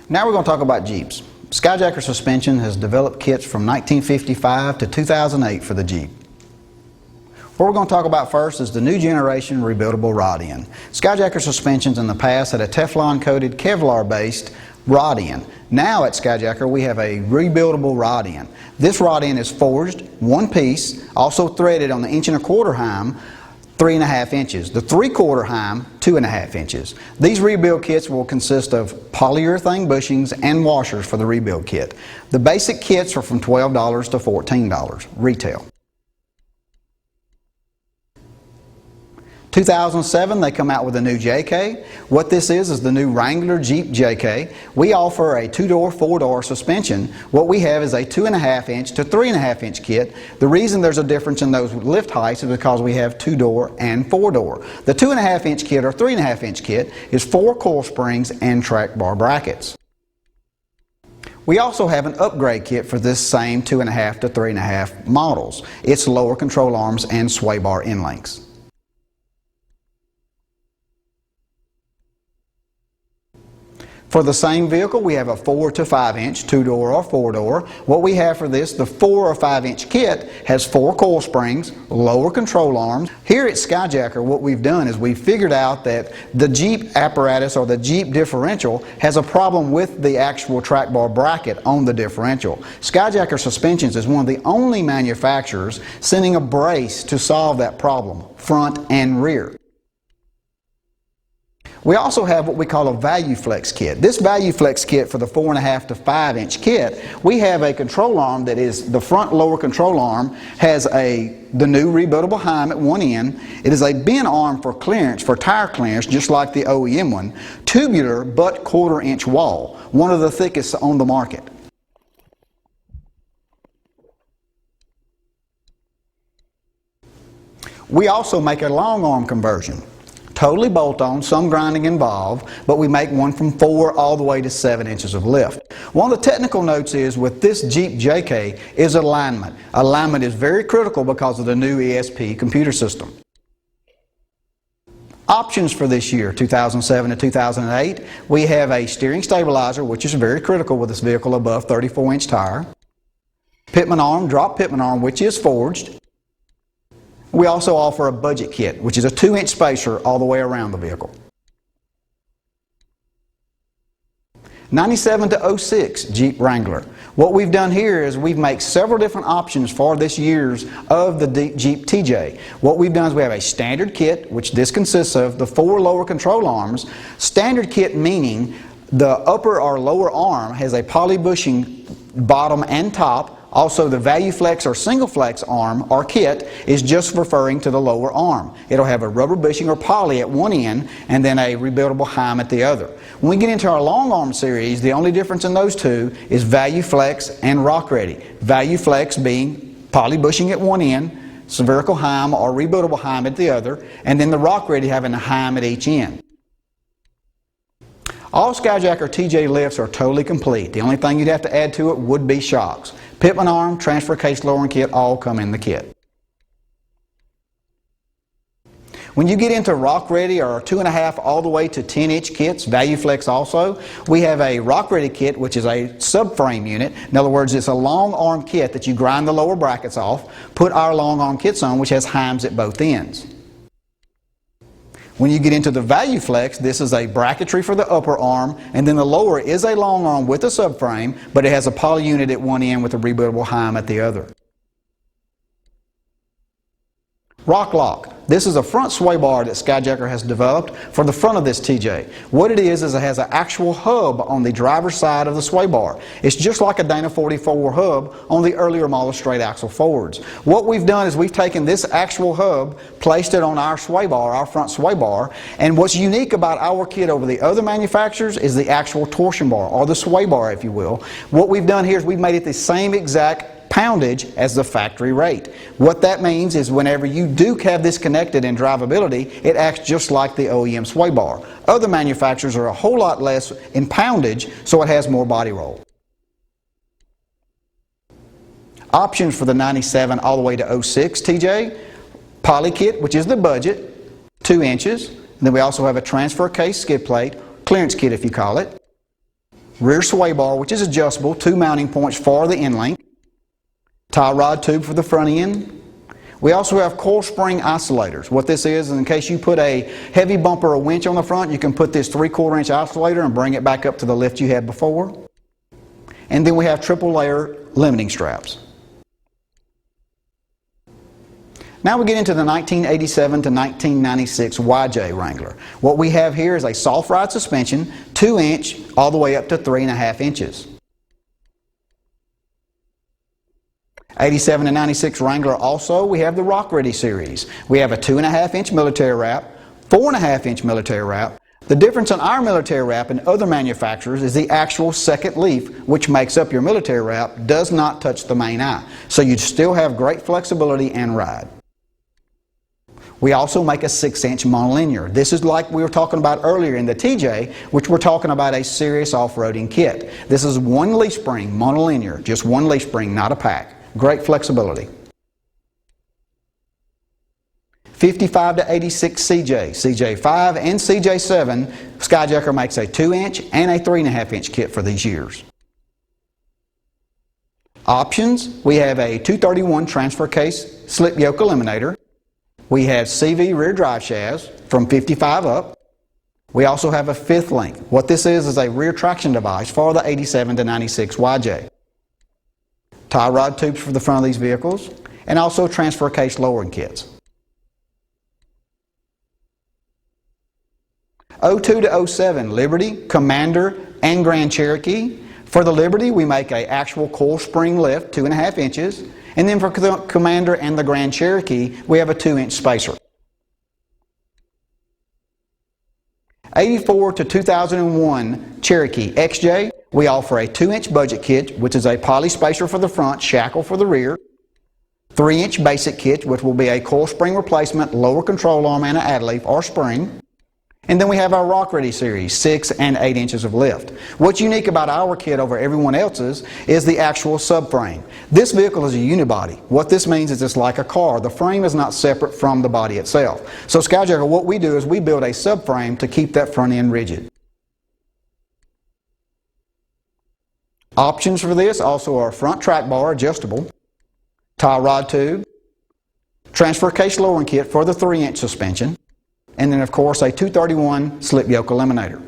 Now we're going to talk about Jeeps. Skyjacker Suspension has developed kits from 1955 to 2008 for the Jeep. What we're going to talk about first is the new generation rebuildable rod end. Skyjacker Suspensions in the past had a Teflon coated Kevlar based rod end. Now at Skyjacker we have a rebuildable rod end. This rod end is forged, one piece, also threaded on the 1¼ heim, 3½ inches. The 3/4 heim, 2½ inches. These rebuild kits will consist of polyurethane bushings and washers for the rebuild kit. The basic kits are from $12 to $14 retail. 2007 they come out with a new JK. What this is the new Wrangler Jeep JK. We offer a 2-door, 4-door suspension. What we have is a 2½ inch to 3½ inch kit. The reason there's a difference in those lift heights is because we have 2-door and 4-door. The 2½ inch kit or 3½ inch kit is 4 coil springs and track bar brackets. We also have an upgrade kit for this same 2½ to 3½ models. It's lower control arms and sway bar end lengths. For the same vehicle, we have a 4 to 5 inch, 2-door or 4-door. What we have for this, the 4 or 5 inch kit has 4 coil springs, lower control arms. Here at Skyjacker, what we've done is we've figured out that the Jeep apparatus or the Jeep differential has a problem with the actual track bar bracket on the differential. Skyjacker Suspensions is one of the only manufacturers sending a brace to solve that problem, front and rear. We also have what we call a Value Flex kit. This Value Flex kit for the 4½ to 5 inch kit, we have a control arm that is the front lower control arm has the new rebuildable heim at one end. It is a bend arm for clearance, for tire clearance, just like the OEM one. Tubular but 1/4 inch wall, one of the thickest on the market. We also make a long arm conversion. Totally bolt-on, some grinding involved, but we make one from 4 all the way to 7 inches of lift. One of the technical notes is with this Jeep JK is alignment. Alignment is very critical because of the new ESP computer system. Options for this year, 2007 to 2008, we have a steering stabilizer, which is very critical with this vehicle above 34 inch tire. Pitman arm, drop pitman arm, which is forged. We also offer a budget kit, which is a 2-inch spacer all the way around the vehicle. 97 to 06 Jeep Wrangler. What we've done here is we've made several different options for this year's of the Jeep TJ. What we've done is we have a standard kit, which this consists of the 4 lower control arms. Standard kit meaning the upper or lower arm has a poly bushing bottom and top. Also, the Value Flex or Single Flex arm or kit is just referring to the lower arm. It'll have a rubber bushing or poly at one end and then a rebuildable heim at the other. When we get into our long arm series, the only difference in those two is Value Flex and Rock Ready. Value Flex being poly bushing at one end, spherical heim or rebuildable heim at the other, and then the Rock Ready having a heim at each end. All Skyjacker TJ lifts are totally complete. The only thing you'd have to add to it would be shocks. Pitman arm, transfer case lowering kit all come in the kit. When you get into Rock Ready or 2½ all the way to 10-inch kits, Value Flex also, we have a Rock Ready kit which is a subframe unit. In other words, it's a long arm kit that you grind the lower brackets off, put our long arm kits on which has heims at both ends. When you get into the Value Flex, this is a bracketry for the upper arm, and then the lower is a long arm with a subframe, but it has a poly unit at one end with a rebuildable heim at the other. Rock Lock. This is a front sway bar that Skyjacker has developed for the front of this TJ. What it is it has an actual hub on the driver's side of the sway bar. It's just like a Dana 44 hub on the earlier model straight axle Fords. What we've done is we've taken this actual hub, placed it on our sway bar, our front sway bar, and what's unique about our kit over the other manufacturers is the actual torsion bar, or the sway bar if you will. What we've done here is we've made it the same exact poundage as the factory rate. What that means is whenever you do have this connected in drivability, it acts just like the OEM sway bar. Other manufacturers are a whole lot less in poundage, so it has more body roll. Options for the 97 all the way to 06 TJ, poly kit, which is the budget, 2 inches. And then we also have a transfer case skid plate, clearance kit if you call it. rear sway bar, which is adjustable, 2 mounting points for the end link, tie rod tube for the front end. We also have coil spring isolators. What this is in case you put a heavy bumper or winch on the front, you can put this 3/4 inch isolator and bring it back up to the lift you had before. And then we have triple layer limiting straps. Now we get into the 1987 to 1996 YJ Wrangler. What we have here is a soft ride suspension, 2 inch all the way up to 3.5 inches. 87 to 96 Wrangler also, we have the Rock Ready series. We have a 2.5 inch military wrap, 4.5 inch military wrap. The difference in our military wrap and other manufacturers is the actual second leaf, which makes up your military wrap, does not touch the main eye. So you still have great flexibility and ride. We also make a 6 inch monolinear. This is like we were talking about earlier in the TJ, which we're talking about a serious off-roading kit. This is one leaf spring, monolinear, just one leaf spring, not a pack. Great flexibility. 55 to 86 CJ, CJ5 and CJ7, Skyjacker makes a 2 inch and a 3.5 inch kit for these years. Options, we have a 231 transfer case slip yoke eliminator. We have CV rear drive shafts from 55 up. We also have a 5th link. What this is a rear traction device for the 87 to 96 YJ. Tie rod tubes for the front of these vehicles, and also transfer case lowering kits. 02 to 07 Liberty, Commander, and Grand Cherokee. For the Liberty, we make an actual coil spring lift, 2.5 inches. And then for the Commander and the Grand Cherokee, we have a 2 inch spacer. 84 to 2001 Cherokee XJ, we offer a 2 inch budget kit, which is a poly spacer for the front, shackle for the rear. 3 inch basic kit, which will be a coil spring replacement, lower control arm, and an ad leaf or spring. And then we have our Rock Ready series, 6 and 8 inches of lift. What's unique about our kit over everyone else's is the actual subframe. This vehicle is a unibody. What this means is it's like a car. The frame is not separate from the body itself. So Skyjacker, what we do is we build a subframe to keep that front end rigid. Options for this also are front track bar adjustable, tie rod tube, transfer case lowering kit for the 3 inch suspension, and then of course a 231 slip yoke eliminator.